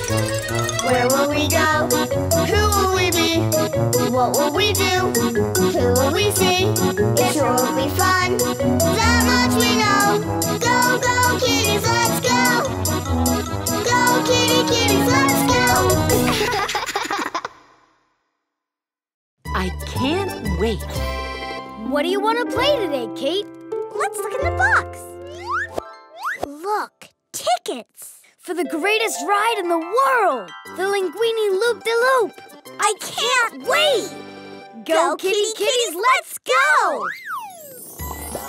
Where will we go? Who will we be? What will we do? Who will we see? It sure will be fun. That much we know. Go, go, kitties, let's go. Go, kitties, let's go. I can't wait. What do you want to play today, Kate? Let's look in the box. Look, tickets. For the greatest ride in the world, the Linguini Loop-de-Loop. I can't wait. Go, kitties, let's go!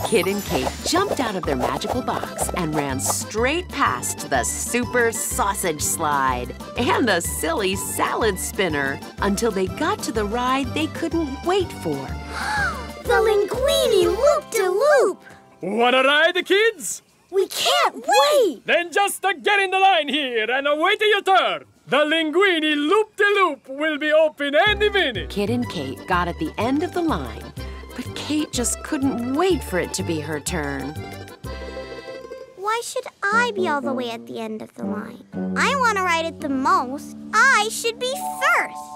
Kit and Kate jumped out of their magical box and ran straight past the super sausage slide and the silly salad spinner until they got to the ride they couldn't wait for. The Linguini Loop-de-Loop. Wanna ride, kids? We can't wait. Then just get in the line here and wait your turn. The Linguini Loop-de-Loop will be open any minute. Kit and Kate got at the end of the line, but Kate just couldn't wait for it to be her turn. Why should I be all the way at the end of the line? I want to ride it the most. I should be first.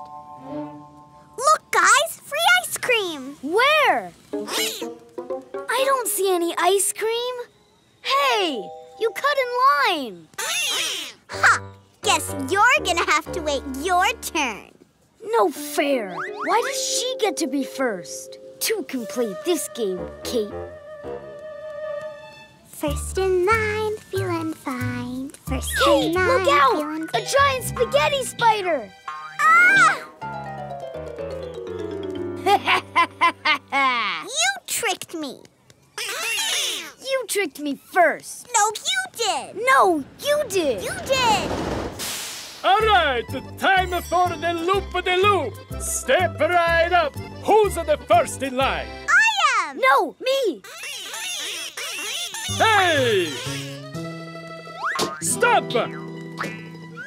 Look, guys, free ice cream. Where? I don't see any ice cream. Hey, you cut in line. Ha! Guess you're gonna have to wait your turn. No fair. Why does she get to be first? To complete this game, Kate. First in line, feeling fine. First Hey, in line, look out! feeling A giant spaghetti spider! Ah! You tricked me. You tricked me first. No, you did. No, you did. You did. All right, time for the loop-de-loop. Step right up. Who's the first in line? I am. No, me. Hey! Stop!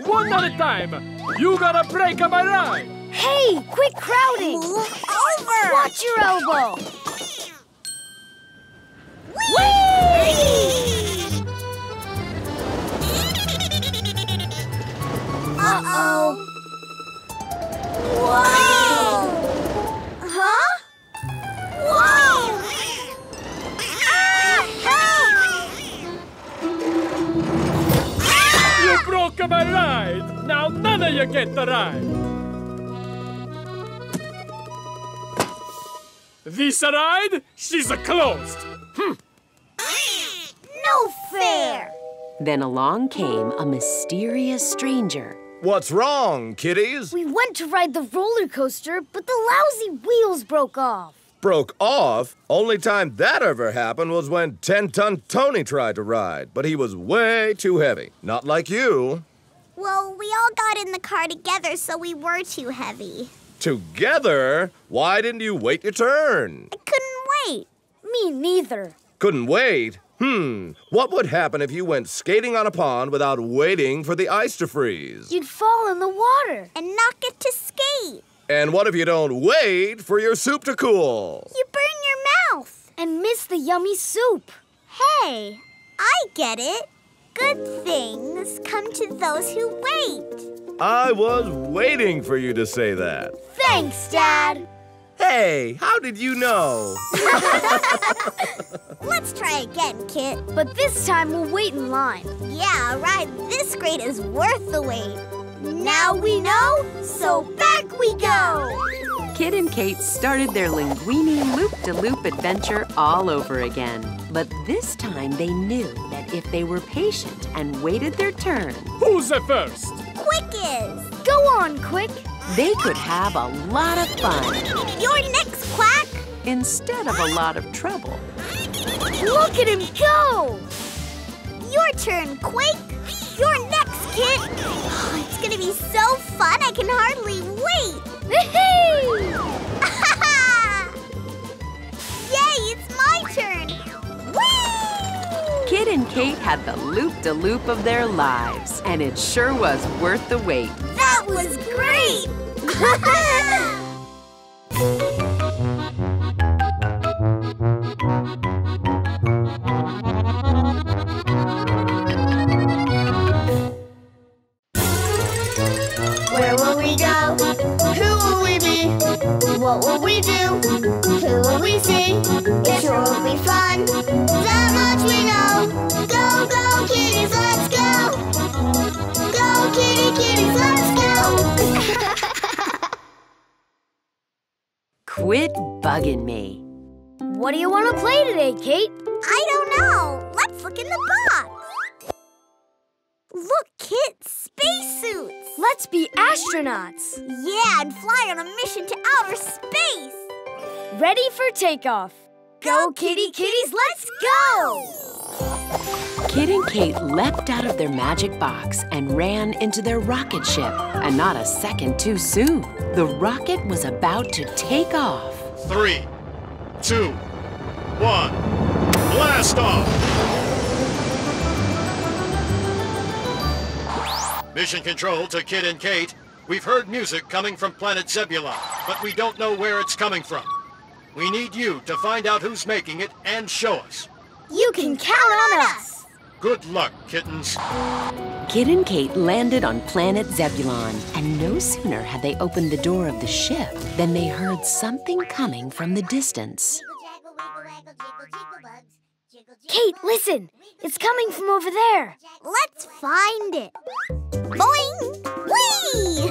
One at a time. You gotta break my ride. Hey, quit crowding. Move over. Watch your elbow. Uh-oh. Whoa! Huh? Whoa! Ah, help! You broke my ride. Now none of you get the ride. This ride, she's closed. No fair. Then along came a mysterious stranger. What's wrong, kitties? We went to ride the roller coaster, but the lousy wheels broke off. Broke off? Only time that ever happened was when 10-ton Tony tried to ride, but he was way too heavy. Not like you. Well, we all got in the car together, so we were too heavy. Together? Why didn't you wait your turn? I couldn't wait. Me neither. Couldn't wait? What would happen if you went skating on a pond without waiting for the ice to freeze? You'd fall in the water. And not get to skate. And what if you don't wait for your soup to cool? You burn your mouth. And miss the yummy soup. Hey, I get it. Good things come to those who wait. I was waiting for you to say that. Thanks, Dad. Hey, how did you know? Let's try again, Kit. But this time we'll wait in line. Yeah, a ride this great is worth the wait. Now we know, so back we go. Kit and Kate started their Linguini Loop-de-Loop adventure all over again. But this time they knew that if they were patient and waited their turn, Who's the first? Quick is. Go on, Quick. they could have a lot of fun You're next, Quack. instead of a lot of trouble. Look at him go! Your turn, Quake. You're next, Kit. It's gonna be so fun, I can hardly wait. Woohoo! Yay, it's my turn. Whee! Kit and Kate had the loop-de-loop of their lives, and it sure was worth the wait. That was great! Who will we be? What will we do? Who will we see? It sure will be fun. That much we know. Go, go, kitties, let's go! Go, kitties, let's go! Quit bugging me. What do you want to play today, Kate? I don't know. Let's look in the box. Look, Kit, spacesuits. Let's be astronauts. Yeah, and fly on a mission to outer space. Ready for takeoff. Go, kitties, let's go! Kit and Kate leapt out of their magic box and ran into their rocket ship. And not a second too soon, the rocket was about to take off. 3, 2, 1, blast off! Mission control to Kit and Kate. We've heard music coming from planet Zebulon, but we don't know where it's coming from. We need you to find out who's making it and show us. You can count on us. Good luck, kittens. Kit and Kate landed on planet Zebulon, and no sooner had they opened the door of the ship than they heard something coming from the distance. Kate, listen. It's coming from over there. Let's find it. Boing! Whee!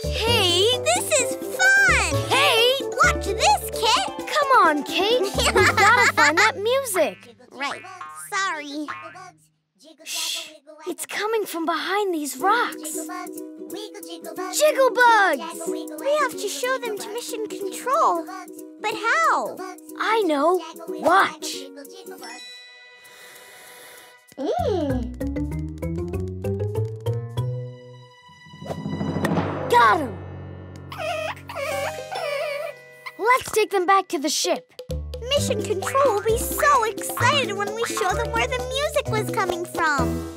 Hey, this is fun! Kate! Watch this, Kit! Come on, Kate. We've got to find that music. Right. Sorry. Shh. It's coming from behind these rocks. Jigglebugs! We have to show them to Mission Control. But how? I know. Watch. Got him! Let's take them back to the ship. Mission Control will be so excited when we show them where the music was coming from.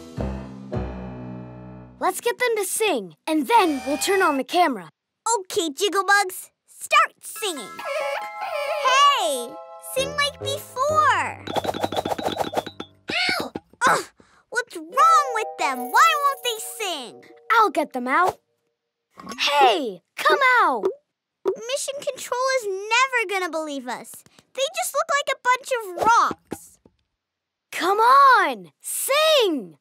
Let's get them to sing, and then we'll turn on the camera. Okay, Jigglebugs, start singing. Hey, sing like before. Ow! Ugh, what's wrong with them? Why won't they sing? I'll get them out. Hey, come out! Mission Control is never gonna believe us. They just look like a bunch of rocks. Come on, sing!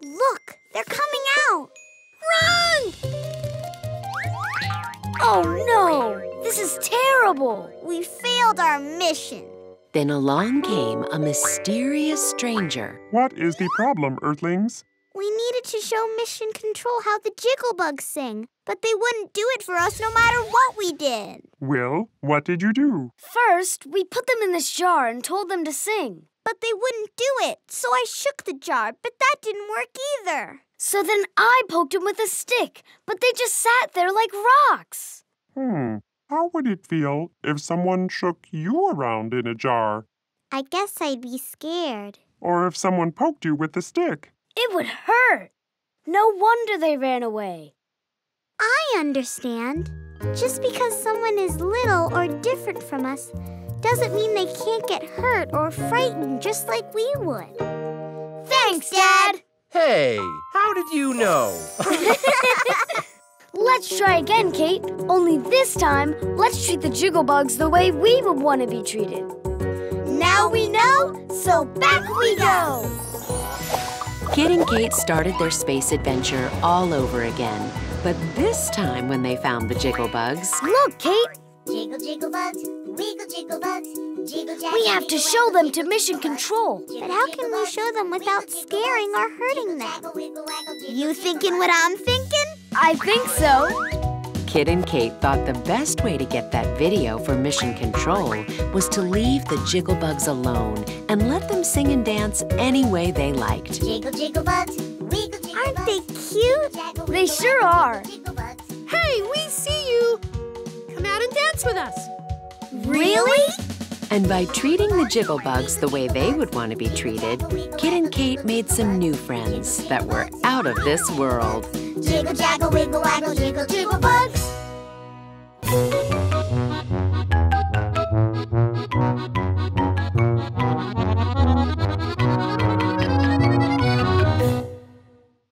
Look, they're coming out. Run! Oh no, this is terrible. We failed our mission. Then along came a mysterious stranger. What is the problem, Earthlings? We needed to show Mission Control how the Jigglebugs sing, but they wouldn't do it for us no matter what we did. Well, what did you do? First, we put them in this jar and told them to sing. But they wouldn't do it, so I shook the jar, but that didn't work either. So then I poked them with a stick, but they just sat there like rocks. How would it feel if someone shook you around in a jar? I guess I'd be scared. Or if someone poked you with a stick? It would hurt. No wonder they ran away. I understand. Just because someone is little or different from us doesn't mean they can't get hurt or frightened just like we would. Thanks, Dad. Hey, how did you know? Let's try again, Kate. Only this time, let's treat the Jigglebugs the way we would want to be treated. Now we know, so back we go! Kit and Kate started their space adventure all over again. But this time when they found the Jigglebugs... Look, Kate! Jiggle, jiggle bugs, wiggle, jiggle bugs, jiggle, jaggle, We have to show them to Mission Control. But how can we show them without scaring or hurting them? You thinking what I'm thinking? I think so. Kit and Kate thought the best way to get that video for Mission Control was to leave the Jigglebugs alone and let them sing and dance any way they liked. Jiggle, jiggle bugs, wiggle, jiggle Aren't they cute? They sure are. Hey, we see you! Come out and dance with us. Really? And by treating the Jigglebugs the way they would want to be treated, Kit and Kate made some new friends that were out of this world. Jiggle, jaggle, wiggle, waggle, jiggle, jiggle bugs.